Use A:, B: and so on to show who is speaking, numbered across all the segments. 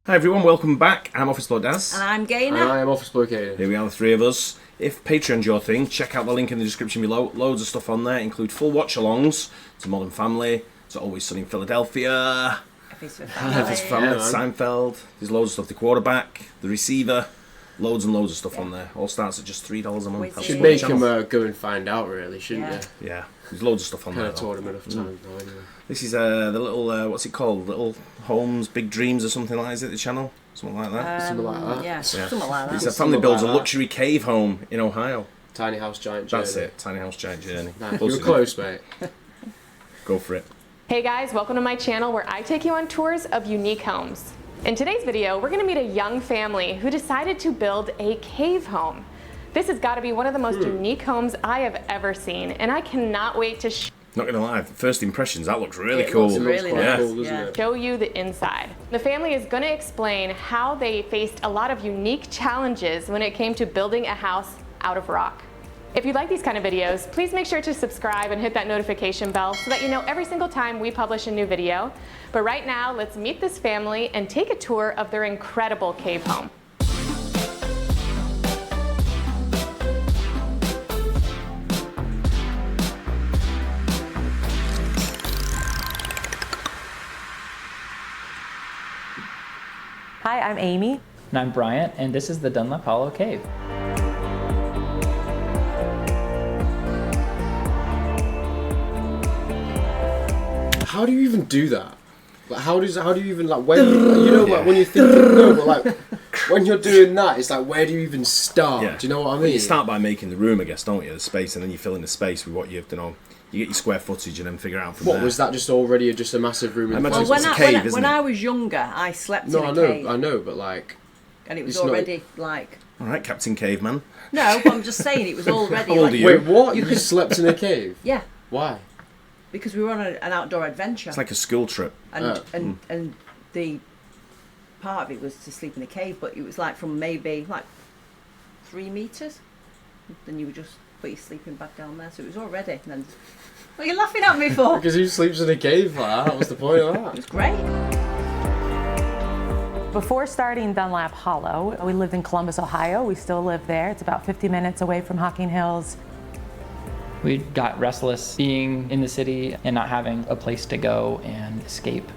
A: Hi everyone, welcome back. I'm Office Blow Daz.
B: And I'm Gaynor.
C: And I am Office Blow Aidan.
A: Here we are, the three of us. If Patreon's your thing, check out the link in the description below. Loads of stuff on there, include full watch-alongs to Modern Family, to Always Sunny in Philadelphia,
B: Family.
A: Seinfeld. There's loads of stuff. The Quarterback, The Receiver, loads and loads of stuff on there. All starts at just $3 a month.
B: Wizard.
C: Should make him go and find out, really, shouldn't you?
A: Yeah, there's loads of stuff on there.
C: I've told him enough times now, anyway.
A: This is the little, what's it called? Little Homes, Big Dreams or something like that. Is it the channel? Something like that?
C: Something like that.
B: Yeah, something like that.
A: It's a family builds a luxury cave home in Ohio.
C: Tiny House Giant Journey.
A: That's it, Tiny House Giant Journey.
C: Nah, you were close, mate.
A: Go for it.
D: Hey guys, welcome to my channel where I take you on tours of unique homes. In today's video, we're gonna meet a young family who decided to build a cave home. This has got to be one of the most unique homes I have ever seen, and I cannot wait to
A: Not gonna lie, first impressions, that looks really
B: It
A: cool.
B: looks really
C: Quite
B: nice.
C: cool, doesn't it?
D: show you the inside. The family is going to explain how they faced a lot of unique challenges when it came to building a house out of rock. If you like these kind of videos, please make sure to subscribe and hit that notification bell so that you know every single time we publish a new video. But right now, let's meet this family and take a tour of their incredible cave home.
E: Hi, I'm Amy.
F: And I'm Bryant, and this is the Dunlap Hollow Cave.
C: How do you even do that? Like, how do you even, like, when, you know, like, when you think, no, but, like, when you're doing that, it's like, where do you even start?
A: Yeah.
C: Do you know what I mean?
A: Well, you start by making the room, I guess, don't you? The space, and then you fill in the space with what you have to know. You get your square footage and then figure out from there.
C: What, was that just already just a massive room?
A: I
C: In
A: imagine
C: front?
A: it's a cave, isn't
B: when
A: it?
B: I was younger, I slept
C: No,
B: in
C: I
B: a
C: know,
B: cave.
C: I know, but, like...
B: And it was
C: it's not-
B: already, like...
A: Alright, Captain Caveman.
B: No, but I'm just saying, it was already,
A: How old
B: like...
A: are you?
C: Wait, what?
B: You
C: You
B: could-
C: slept in a cave?
B: Yeah,
C: Why?
B: because we were on an outdoor adventure.
A: It's like a school trip.
B: And the part of it was to sleep in a cave, but it was like from maybe, like, 3 metres. Then you would just put your sleeping bag down there, so it was already... And then, what are you laughing at me for?
C: Because who sleeps in a cave like that? What's the point of that?
B: It's great.
E: Before starting Dunlap Hollow, we lived in Columbus, Ohio. We still live there. It's about 50 minutes away from Hocking Hills.
F: We got restless being in the city and not having a place to go and escape.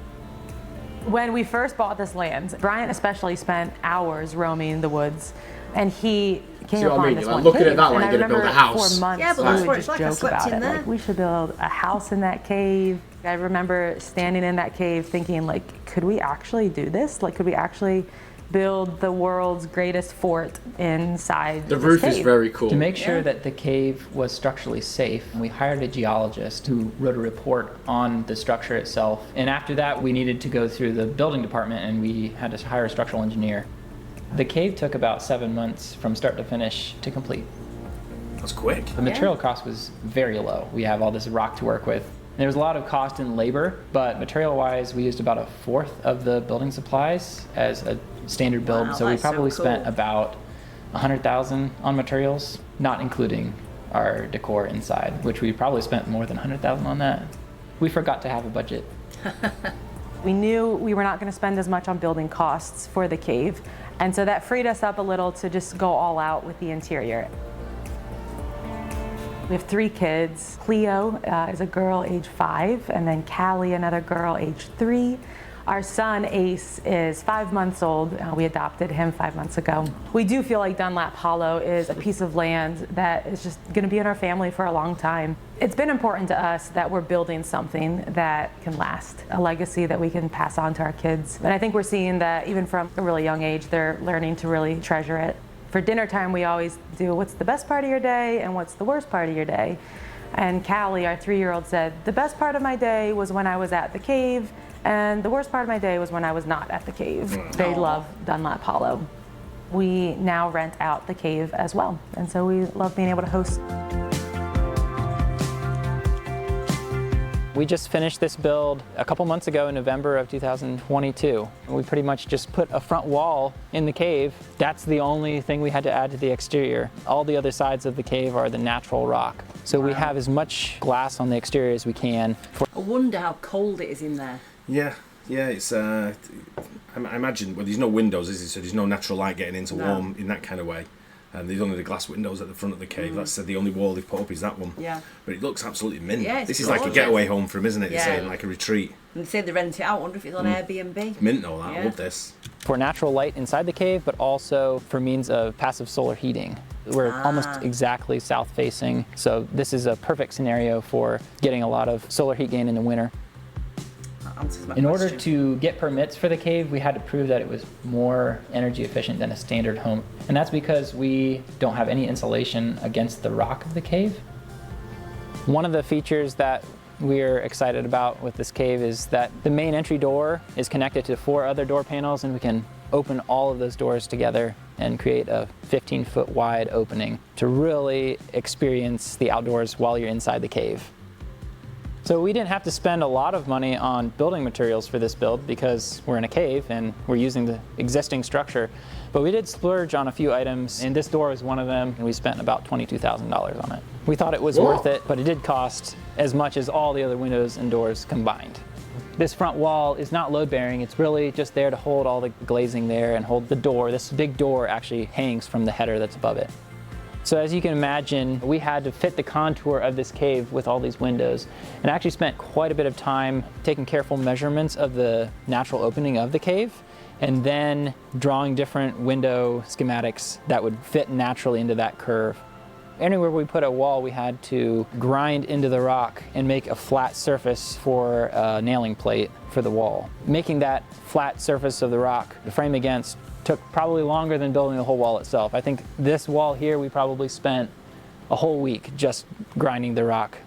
E: When we first bought this land, Bryant especially spent hours roaming the woods, and he came
C: See what I
E: upon
C: mean?
E: this
C: You're,
E: one
C: like, looking at
E: cave.
C: that like
E: And I
C: you're gonna build a
E: remember
C: house.
E: For months,
B: Yeah, but
E: we
B: that's
E: would
B: what
E: just
B: it's like. I
E: joke
B: slept
E: about
B: in
E: it.
B: there.
E: Like, we should build a house in that cave. I remember standing in that cave thinking, like, could we actually do this? Like, could we actually build the world's greatest fort inside
C: The
E: this
C: roof is
E: cave?
C: very cool.
F: To make sure that the cave was structurally safe, we hired a geologist who wrote a report on the structure itself. And after that, we needed to go through the building department and we had to hire a structural engineer. The cave took about 7 months from start to finish to complete.
A: That's quick.
F: The material cost was very low. We have all this rock to work with. There was a lot of cost in labor, but material-wise, we used about 1/4 of the building supplies as a standard build.
B: Wow,
F: So we
B: that's so
F: probably spent
B: cool.
F: about $100,000 on materials, not including our decor inside, which we probably spent more than $100,000 on that. We forgot to have a budget.
E: We knew we were not going to spend as much on building costs for the cave, and so that freed us up a little to just go all out with the interior. We have 3 kids. Cleo is a girl age 5, and then Callie, another girl age 3. Our son Ace is 5 months old. We adopted him 5 months ago. We do feel like Dunlap Hollow is a piece of land that is just going to be in our family for a long time. It's been important to us that we're building something that can last, a legacy that we can pass on to our kids. And I think we're seeing that even from a really young age, they're learning to really treasure it. For dinner time, we always do what's the best part of your day and what's the worst part of your day. And Callie, our 3-year-old, said, the best part of my day was when I was at the cave, and the worst part of my day was when I was not at the cave. They love Dunlap Hollow. We now rent out the cave as well, and so we love being able to host.
F: We just finished this build a couple months ago in November of 2022. We pretty much just put a front wall in the cave. That's the only thing we had to add to the exterior. All the other sides of the cave are the natural rock. So we have as much glass on the exterior as we can.
B: I wonder how cold it is in there.
A: Yeah, it's. I imagine, well, there's no windows, is there? So there's no natural light getting into
B: No.
A: warm in that kind of way. And there's only the glass windows at the front of the cave. That's the only wall they've put up is that one.
B: Yeah.
A: But it looks absolutely mint.
B: Yeah, it's
A: this is like a
B: gorgeous.
A: getaway home for him, isn't it?
B: Yeah.
A: They're saying, like a retreat.
B: And they say they rent it out. I wonder if it's on Airbnb.
A: Mint, all that. I
B: Yeah.
A: love this.
F: For natural light inside the cave, but also for means of passive solar heating. We're almost exactly south facing, so this is a perfect scenario for getting a lot of solar heat gain in the winter.
B: That answers my
F: In order
B: question.
F: to get permits for the cave, we had to prove that it was more energy efficient than a standard home. And that's because we don't have any insulation against the rock of the cave. One of the features that we're excited about with this cave is that the main entry door is connected to 4 other door panels, and we can open all of those doors together and create a 15-foot wide opening to really experience the outdoors while you're inside the cave. So we didn't have to spend a lot of money on building materials for this build because we're in a cave and we're using the existing structure. But we did splurge on a few items, and this door is one of them, and we spent about $22,000 on it. We thought it was worth it, but it did cost as much as all the other windows and doors combined. This front wall is not load bearing, it's really just there to hold all the glazing there and hold the door. This big door actually hangs from the header that's above it. So as you can imagine, we had to fit the contour of this cave with all these windows, and actually spent quite a bit of time taking careful measurements of the natural opening of the cave, and then drawing different window schematics that would fit naturally into that curve. Anywhere we put a wall, we had to grind into the rock and make a flat surface for a nailing plate for the wall. Making that flat surface of the rock to frame against took probably longer than building the whole wall itself. I think this wall here, we probably spent a whole week just grinding the rock.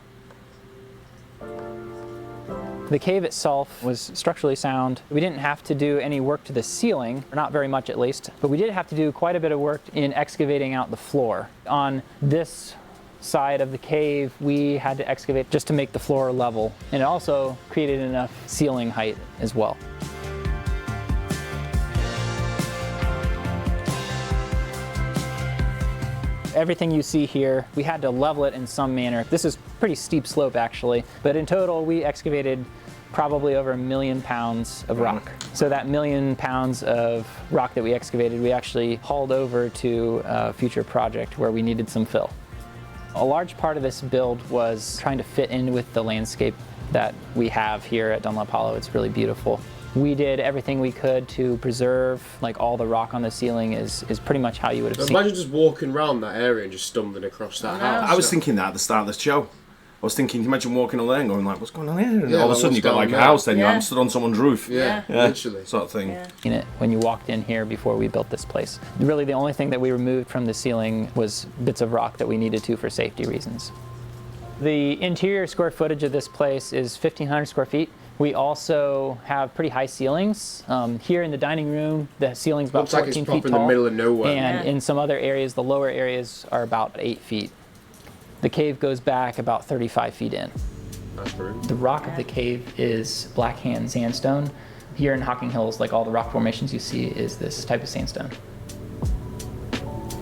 F: The cave itself was structurally sound. We didn't have to do any work to the ceiling, or not very much at least, but we did have to do quite a bit of work in excavating out the floor. On this side of the cave, we had to excavate just to make the floor level, and it also created enough ceiling height as well. Everything you see here, we had to level it in some manner. This is pretty steep slope actually, but in total we excavated probably over 1 million pounds of rock. So that 1 million pounds of rock that we excavated, we actually hauled over to a future project where we needed some fill. A large part of this build was trying to fit in with the landscape that we have here at Dunlop Hollow. It's really beautiful. We did everything we could to preserve, like all the rock on the ceiling is pretty much how you would have seen.
C: Imagine just walking around that area and just stumbling across that house.
A: I was thinking that at the start of the show. I was thinking, imagine walking on there and going like, what's going on here? And
C: Yeah,
A: all of a
C: like,
A: sudden
C: what's
A: you've got like
C: going
A: a
C: on
A: house, then you
B: Yeah.
A: haven't stood on someone's roof.
C: Yeah, literally.
A: Sort of thing.
B: Yeah.
F: In it when you walked in here before we built this place. Really the only thing that we removed from the ceiling was bits of rock that we needed to for safety reasons. The interior square footage of this place is 1,500 square feet. We also have pretty high ceilings. Here in the dining room, the ceiling's about
C: Looks like
F: 14
C: it's
F: feet
C: proper in
F: tall.
C: the middle of nowhere.
F: And
B: Yeah.
F: in some other areas, the lower areas are about 8 feet. The cave goes back about 35 feet in.
C: That's rude.
F: The rock of the cave is Blackhand sandstone. Here in Hocking Hills, like all the rock formations you see, is this type of sandstone.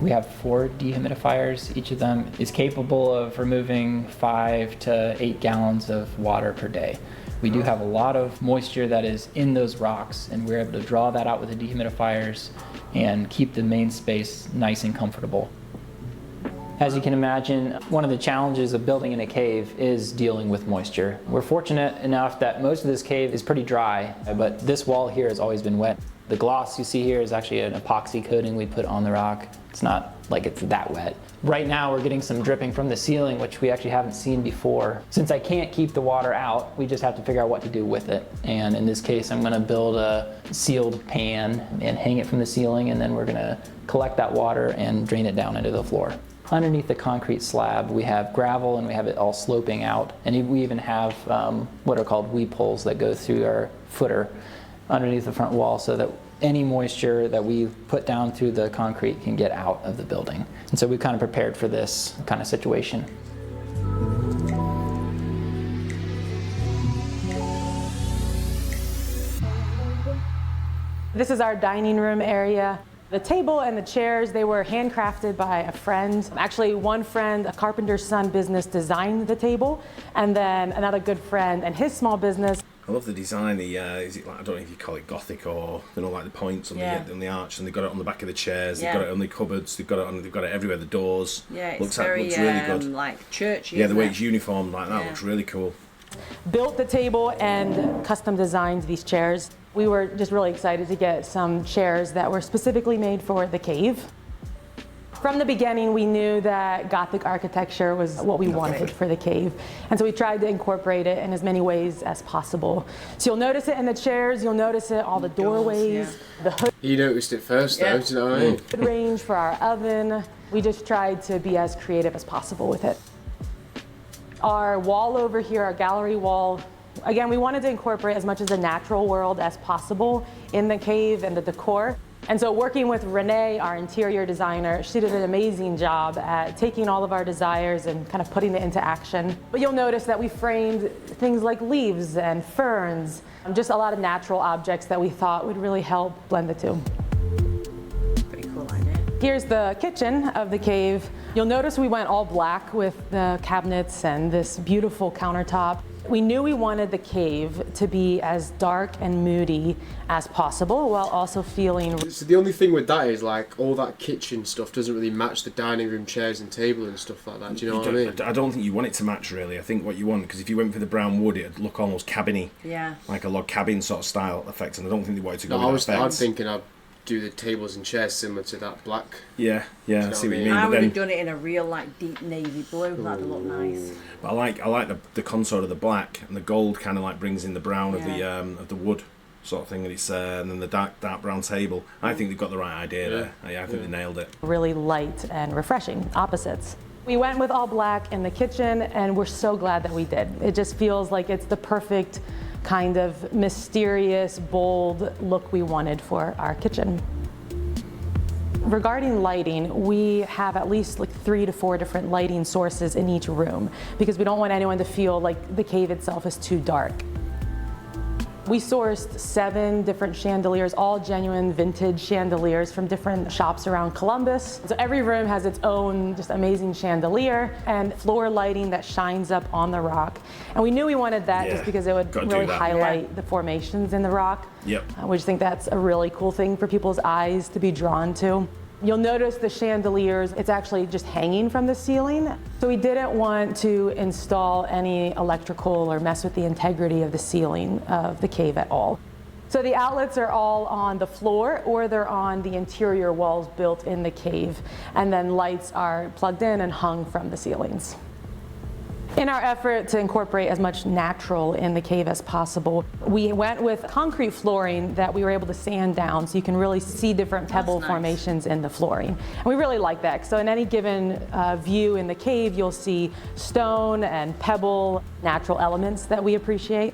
F: We have 4 dehumidifiers. Each of them is capable of removing 5 to 8 gallons of water per day. We do have a lot of moisture that is in those rocks, and we're able to draw that out with the dehumidifiers and keep the main space nice and comfortable. As you can imagine, one of the challenges of building in a cave is dealing with moisture. We're fortunate enough that most of this cave is pretty dry, but this wall here has always been wet. The gloss you see here is actually an epoxy coating we put on the rock. It's not like it's that wet. Right now we're getting some dripping from the ceiling, which we actually haven't seen before. Since I can't keep the water out, we just have to figure out what to do with it. And in this case, I'm gonna build a sealed pan and hang it from the ceiling, and then we're gonna collect that water and drain it down into the floor. Underneath the concrete slab, we have gravel and we have it all sloping out. And we even have what are called weep holes that go through our footer underneath the front wall so that any moisture that we put down through the concrete can get out of the building. And so we've kind of prepared for this kind of situation.
E: This is our dining room area. The table and the chairs, they were handcrafted by a friend. Actually, one friend, a carpenter's son business, designed the table, and then another good friend and his small business
A: I love the design. The is it like, I don't know if you call it Gothic or like the points on the arch, and they've got it on the back of the chairs. They've got it on the cupboards. They've got it everywhere. The doors.
B: Yeah, it's
A: looks
B: very
A: looks really good.
B: like churchy.
A: Yeah, the way it's uniformed like that looks really cool.
E: Built the table and custom designed these chairs. We were just really excited to get some chairs that were specifically made for the cave. From the beginning, we knew that Gothic architecture was what we wanted for the cave. And so we tried to incorporate it in as many ways as possible. So you'll notice it in the chairs, you'll notice it all the doorways, the hood.
C: You noticed it first though, do you know what I mean?
E: Range for our oven. We just tried to be as creative as possible with it. Our wall over here, our gallery wall, again, we wanted to incorporate as much of the natural world as possible in the cave and the decor. And so working with Renee, our interior designer, she did an amazing job at taking all of our desires and kind of putting it into action. But you'll notice that we framed things like leaves and ferns, just a lot of natural objects that we thought would really help blend the two.
B: Pretty cool idea.
E: Here's the kitchen of the cave. You'll notice we went all black with the cabinets and this beautiful countertop. We knew we wanted the cave to be as dark and moody as possible while also feeling...
C: So the only thing with that is like all that kitchen stuff doesn't really match the dining room chairs and table and stuff like that. Do you know what I mean?
A: I don't think you want it to match really. I think what you want, because if you went for the brown wood, it'd look almost cabiny.
B: Yeah.
A: Like a log cabin sort of style effect, and I don't think they wanted to go
C: No,
A: with that effect.
C: I was thinking I'd do the tables and chairs similar to that black.
A: Yeah, I see what you mean.
B: I
A: But
B: would
A: then,
B: have done it in a real like deep navy blue. That'd look nice.
A: but I like the contour of the black, and the gold kind of like brings in the brown of the wood sort of thing, and it's and then the dark brown table. I think they've got the right idea there. Yeah, I think they nailed it.
E: really light and refreshing, opposites. We went with all black in the kitchen, and we're so glad that we did. It just feels like it's the perfect kind of mysterious, bold look we wanted for our kitchen. Regarding lighting, we have at least like 3 to 4 different lighting sources in each room because we don't want anyone to feel like the cave itself is too dark. We sourced 7 different chandeliers, all genuine vintage chandeliers from different shops around Columbus. So every room has its own just amazing chandelier and floor lighting that shines up on the rock. And we knew we wanted that just because it would really highlight the formations in the rock.
A: Yep.
E: We just think that's a really cool thing for people's eyes to be drawn to. You'll notice the chandeliers, it's actually just hanging from the ceiling. So we didn't want to install any electrical or mess with the integrity of the ceiling of the cave at all. So the outlets are all on the floor or they're on the interior walls built in the cave. And then lights are plugged in and hung from the ceilings. In our effort to incorporate as much natural in the cave as possible, we went with concrete flooring that we were able to sand down so you can really see different pebble formations in the flooring. And we really like that. So in any given view in the cave, you'll see stone and pebble, natural elements that we appreciate.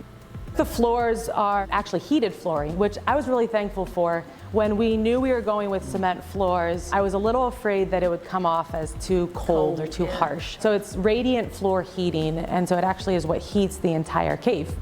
E: The floors are actually heated flooring, which I was really thankful for. When we knew we were going with cement floors, I was a little afraid that it would come off as too cold or too harsh. So it's radiant floor heating, and so it actually is what heats the entire cave.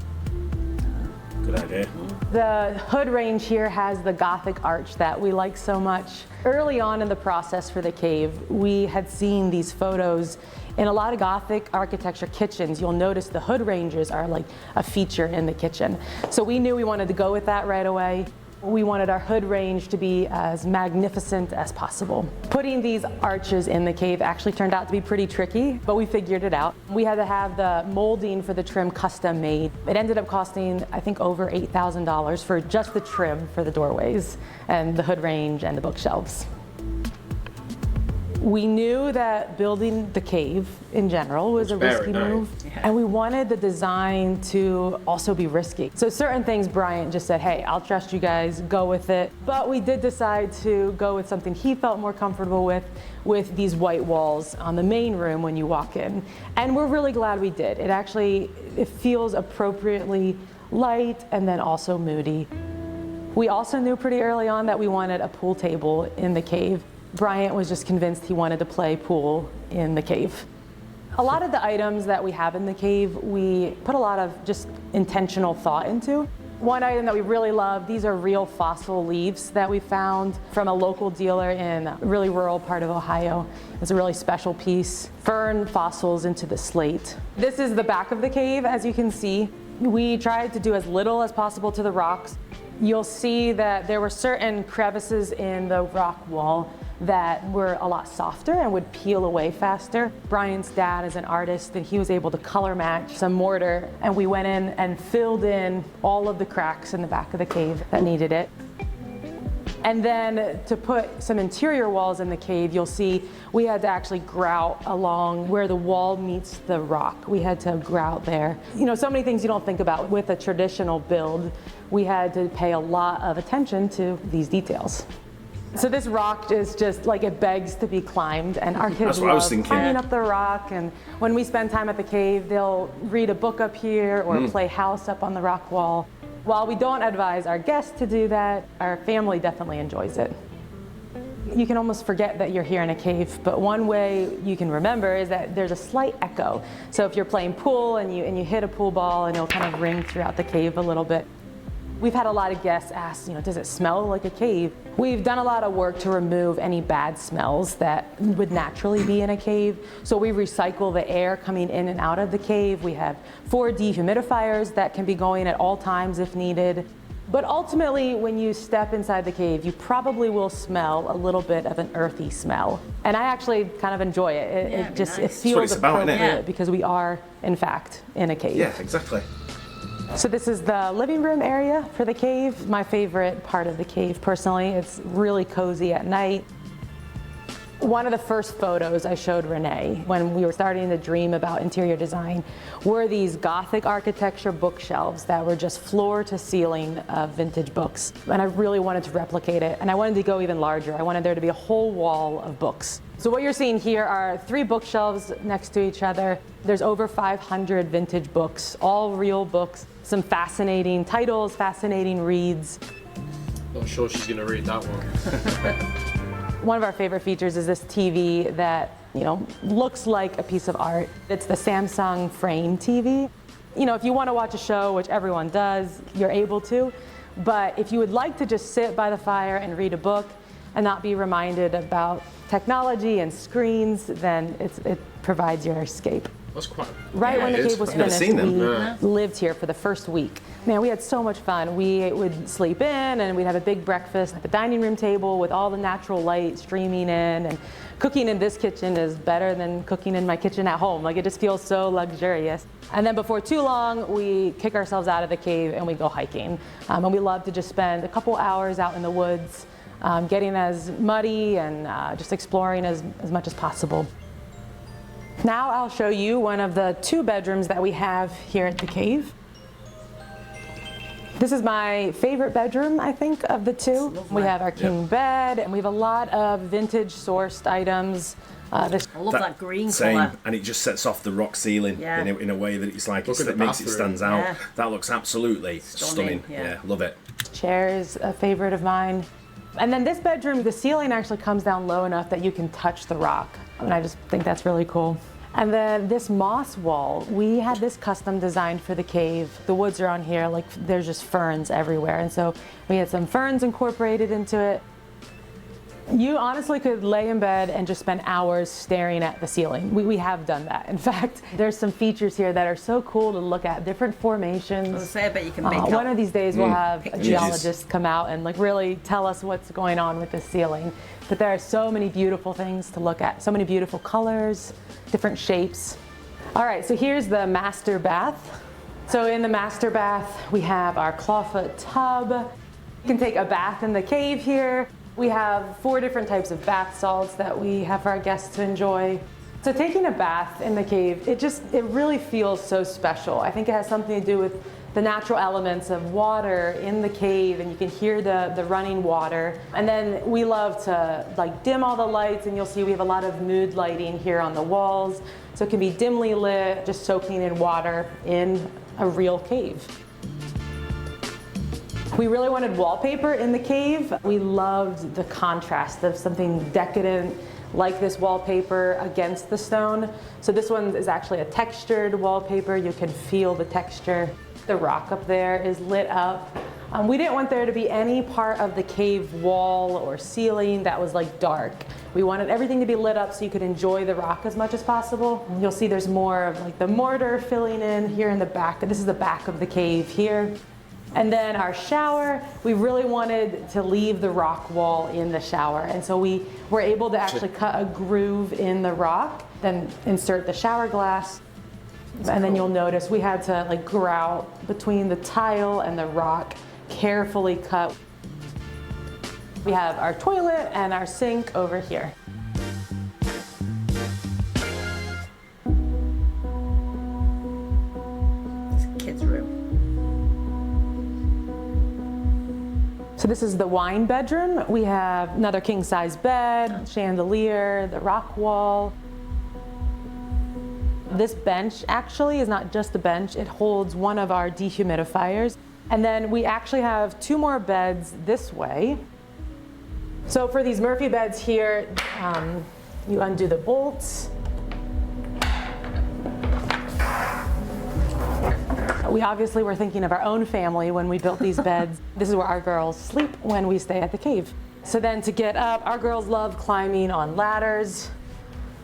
A: Good idea.
E: The hood range here has the Gothic arch that we like so much. Early on in the process for the cave, we had seen these photos. In a lot of Gothic architecture kitchens, you'll notice the hood ranges are like a feature in the kitchen. So we knew we wanted to go with that right away. We wanted our hood range to be as magnificent as possible. Putting these arches in the cave actually turned out to be pretty tricky, but we figured it out. We had to have the molding for the trim custom made. It ended up costing, I think, over $8,000 for just the trim for the doorways and the hood range and the bookshelves. We knew that building the cave in general was a risky move, and we wanted the design to also be risky. So certain things Bryant just said, hey, I'll trust you guys, go with it. But we did decide to go with something he felt more comfortable with these white walls on the main room when you walk in. And we're really glad we did. It feels appropriately light and then also moody. We also knew pretty early on that we wanted a pool table in the cave. Bryant was just convinced he wanted to play pool in the cave. A lot of the items that we have in the cave, we put a lot of just intentional thought into. One item that we really love, these are real fossil leaves that we found from a local dealer in a really rural part of Ohio. It's a really special piece. Fern fossils into the slate. This is the back of the cave, as you can see. We tried to do as little as possible to the rocks. You'll see that there were certain crevices in the rock wall that were a lot softer and would peel away faster. Brian's dad is an artist and he was able to color match some mortar, and we went in and filled in all of the cracks in the back of the cave that needed it. And then to put some interior walls in the cave, you'll see we had to actually grout along where the wall meets the rock. We had to grout there. You know, so many things you don't think about with a traditional build. We had to pay a lot of attention to these details. So this rock is just like, it begs to be climbed, and our kids love climbing up the rock. And when we spend time at the cave, they'll read a book up here or play house up on the rock wall. While we don't advise our guests to do that, our family definitely enjoys it. You can almost forget that you're here in a cave, but one way you can remember is that there's a slight echo. So if you're playing pool and you hit a pool ball, and it'll kind of ring throughout the cave a little bit. We've had a lot of guests ask, you know, does it smell like a cave? We've done a lot of work to remove any bad smells that would naturally be in a cave. So we recycle the air coming in and out of the cave. We have 4 dehumidifiers that can be going at all times if needed. But ultimately, when you step inside the cave, you probably will smell a little bit of an earthy smell. And I actually kind of enjoy it. It just, it feels appropriate because we are, in fact, in a cave.
A: Yeah, exactly.
E: So this is the living room area for the cave. My favorite part of the cave, personally. It's really cozy at night. One of the first photos I showed Renee when we were starting to dream about interior design were these Gothic architecture bookshelves that were just floor to ceiling of vintage books. And I really wanted to replicate it, and I wanted to go even larger. I wanted there to be a whole wall of books. So what you're seeing here are 3 bookshelves next to each other. There's over 500 vintage books, all real books, some fascinating titles, fascinating reads.
C: Not sure she's gonna read that one.
E: One of our favorite features is this TV that, you know, looks like a piece of art. It's the Samsung Frame TV. You know, if you want to watch a show, which everyone does, you're able to. But if you would like to just sit by the fire and read a book and not be reminded about technology and screens, then it provides your escape.
C: That's quite...
E: Right when the cave was finished, we
C: Yeah.
E: lived here for the first week. Man, we had so much fun. We would sleep in and we'd have a big breakfast at the dining room table with all the natural light streaming in. And cooking in this kitchen is better than cooking in my kitchen at home. Like, it just feels so luxurious. And then before too long, we kick ourselves out of the cave and we go hiking. And we love to just spend a couple hours out in the woods, getting as muddy and just exploring as much as possible. Now I'll show you one of the 2 bedrooms that we have here at the cave. This is my favorite bedroom, I think, of the 2. We have our king bed, and we have a lot of vintage sourced items.
B: I love that green colour.
A: And it just sets off the rock ceiling in a way that it's like, it makes it stands out.
B: Yeah.
A: That looks absolutely stunning. Yeah, love it.
E: Chair is a favorite of mine. And then this bedroom, the ceiling actually comes down low enough that you can touch the rock. And I just think that's really cool. And then this moss wall, we had this custom designed for the cave. The woods are on here, like there's just ferns everywhere. And so we had some ferns incorporated into it. You honestly could lay in bed and just spend hours staring at the ceiling. We have done that. In fact, there's some features here that are so cool to look at, different formations.
B: I was gonna say, I bet you can make
E: one of these days we'll have a geologist come out and like really tell us what's going on with the ceiling. But there are so many beautiful things to look at, so many beautiful colors, different shapes. All right, so here's the master bath. So in the master bath, we have our clawfoot tub. You can take a bath in the cave here. We have 4 different types of bath salts that we have for our guests to enjoy. So taking a bath in the cave, it really feels so special. I think it has something to do with the natural elements of water in the cave, and you can hear the running water. And then we love to like dim all the lights, and you'll see we have a lot of mood lighting here on the walls. So it can be dimly lit, just soaking in water in a real cave. We really wanted wallpaper in the cave. We loved the contrast of something decadent like this wallpaper against the stone. So this one is actually a textured wallpaper. You can feel the texture. The rock up there is lit up We didn't want there to be any part of the cave wall or ceiling that was like dark. We wanted everything to be lit up so you could enjoy the rock as much as possible. You'll see there's more of like the mortar filling in here in the back. This is the back of the cave here. And then our shower, we really wanted to leave the rock wall in the shower. And so we were able to actually cut a groove in the rock, then insert the shower glass. And then you'll notice we had to like grout between the tile and the rock, carefully cut. We have our toilet and our sink over here.
B: It's a kid's room.
E: So this is the wine bedroom. We have another king-size bed, chandelier, the rock wall. This bench actually is not just a bench, it holds one of our dehumidifiers. And then we actually have 2 more beds this way. So for these Murphy beds here, you undo the bolts. We obviously were thinking of our own family when we built these beds. This is where our girls sleep when we stay at the cave. So then to get up, our girls love climbing on ladders.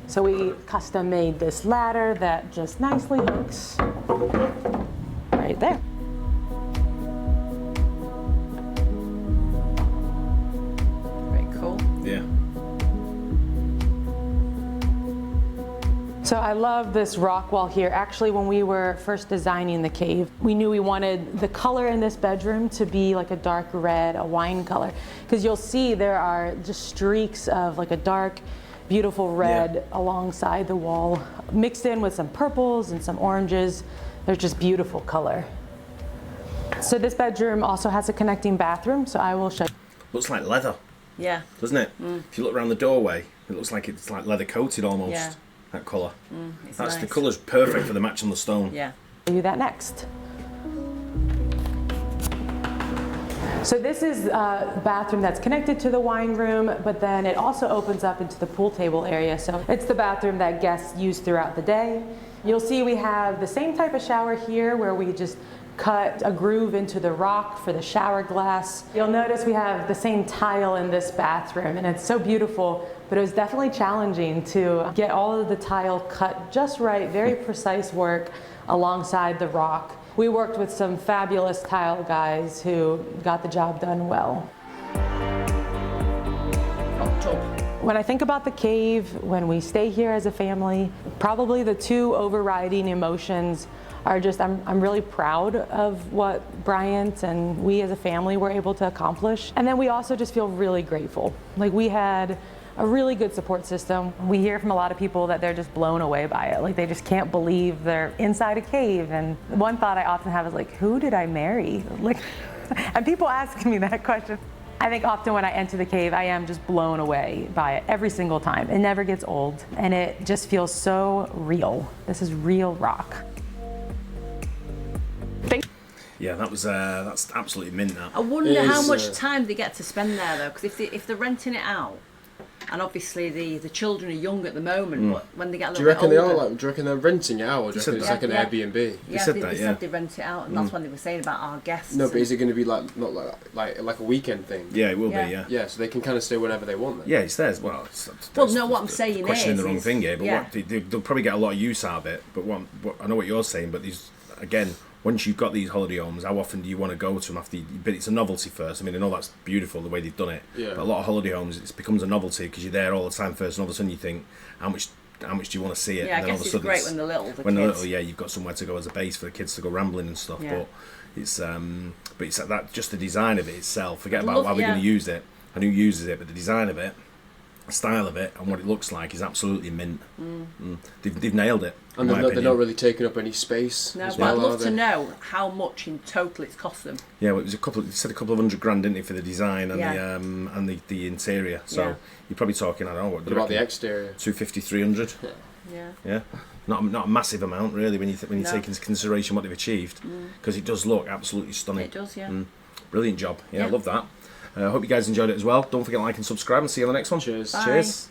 E: So we custom made this ladder that just nicely hooks right there.
B: Very cool.
A: Yeah.
E: So I love this rock wall here. Actually, when we were first designing the cave, we knew we wanted the color in this bedroom to be like a dark red, a wine color. Because you'll see there are just streaks of like a dark, beautiful red alongside the wall, mixed in with some purples and some oranges. They're just beautiful color. So this bedroom also has a connecting bathroom, so I will show you.
A: Looks like leather,
B: Yeah.
A: doesn't it? If you look around the doorway, it looks like it's like leather coated almost.
B: Yeah.
A: That colour.
B: It's
A: That's the
B: nice.
A: colour's perfect for the match on the stone.
B: Yeah.
E: Show you that next. So this is a bathroom that's connected to the wine room, but then it also opens up into the pool table area. So it's the bathroom that guests use throughout the day. You'll see we have the same type of shower here where we just cut a groove into the rock for the shower glass. You'll notice we have the same tile in this bathroom, and it's so beautiful, but it was definitely challenging to get all of the tile cut just right, very precise work alongside the rock. We worked with some fabulous tile guys who got the job done well.
B: Hot tub.
E: When I think about the cave, when we stay here as a family, probably the 2 overriding emotions are just, I'm really proud of what Bryant and we as a family were able to accomplish. And then we also just feel really grateful. Like we had a really good support system. We hear from a lot of people that they're just blown away by it. Like they just can't believe they're inside a cave. And one thought I often have is like, who did I marry? Like, and people ask me that question. I think often when I enter the cave, I am just blown away by it every single time. It never gets old, and it just feels so real. This is real rock.
A: Yeah, that's absolutely mint. That.
B: I wonder
C: It
B: how
C: is,
B: much time they get to spend there though, because if they're renting it out, and obviously the children are young at the moment, but when they get a
C: Do
B: little
C: you reckon
B: bit
C: they
B: older,
C: are like? Do you reckon they're renting it out, or do you
A: said
C: reckon it's
A: that.
C: like an
B: Yeah.
C: Airbnb?
B: yeah,
A: said
B: they
A: that, yeah.
B: said they rent it out, and that's when they were saying about our guests.
C: No, but
B: and-
C: is it going to be like not like a weekend thing?
A: Yeah, it will
B: Yeah.
A: be. Yeah.
C: Yeah, so they can kind of stay whenever they want. Then.
A: Yeah, it's theirs. Well,
B: Well, no, what I'm saying
A: questioning
B: is-
A: the wrong thing here, but
B: yeah.
A: what, they'll probably get a lot of use out of it. But what I know what you're saying, but these again, once you've got these holiday homes, how often do you want to go to them after? But it's a novelty first. I mean, I know that's beautiful the way they've done it.
C: Yeah.
A: But a lot of holiday homes, it becomes a novelty because you're there all the time first, and all of a sudden you think, how much do you want to see it?
B: Yeah, I
A: and then all
B: guess
A: of a
B: it's
A: sudden
B: great when they're little.
A: when they're
B: Kids.
A: little, yeah, you've got somewhere to go as a base for the kids to go rambling and stuff.
B: Yeah.
A: But it's that just the design of it itself. Forget
B: I'd
A: about
B: love-
A: how we're
B: yeah.
A: going to use it and who uses it, but the design of it, the style of it, and what it looks like is absolutely mint. They've nailed it.
C: And
A: in my
C: they're
A: opinion.
C: not really taking up any space.
B: No,
C: as
B: but
C: well,
B: I'd
C: are
B: love
C: they?
B: to know how much in total it's cost them.
A: Yeah, well, it was a couple. They said a couple of $100,000, didn't they, for the design and
B: Yeah.
A: the interior. So
B: Yeah.
A: you're probably talking, I don't know, what
C: What about the exterior?
A: 250, 300.
B: Yeah.
A: Yeah, not a massive amount really when you
B: No.
A: take into consideration what they've achieved, because it does look absolutely stunning.
B: It does, yeah.
A: Brilliant job. Yeah, I
B: Yeah.
A: love that. I hope you guys enjoyed it as well. Don't forget to like and subscribe, and see you on the next one.
C: Cheers.
B: Bye.
A: Cheers.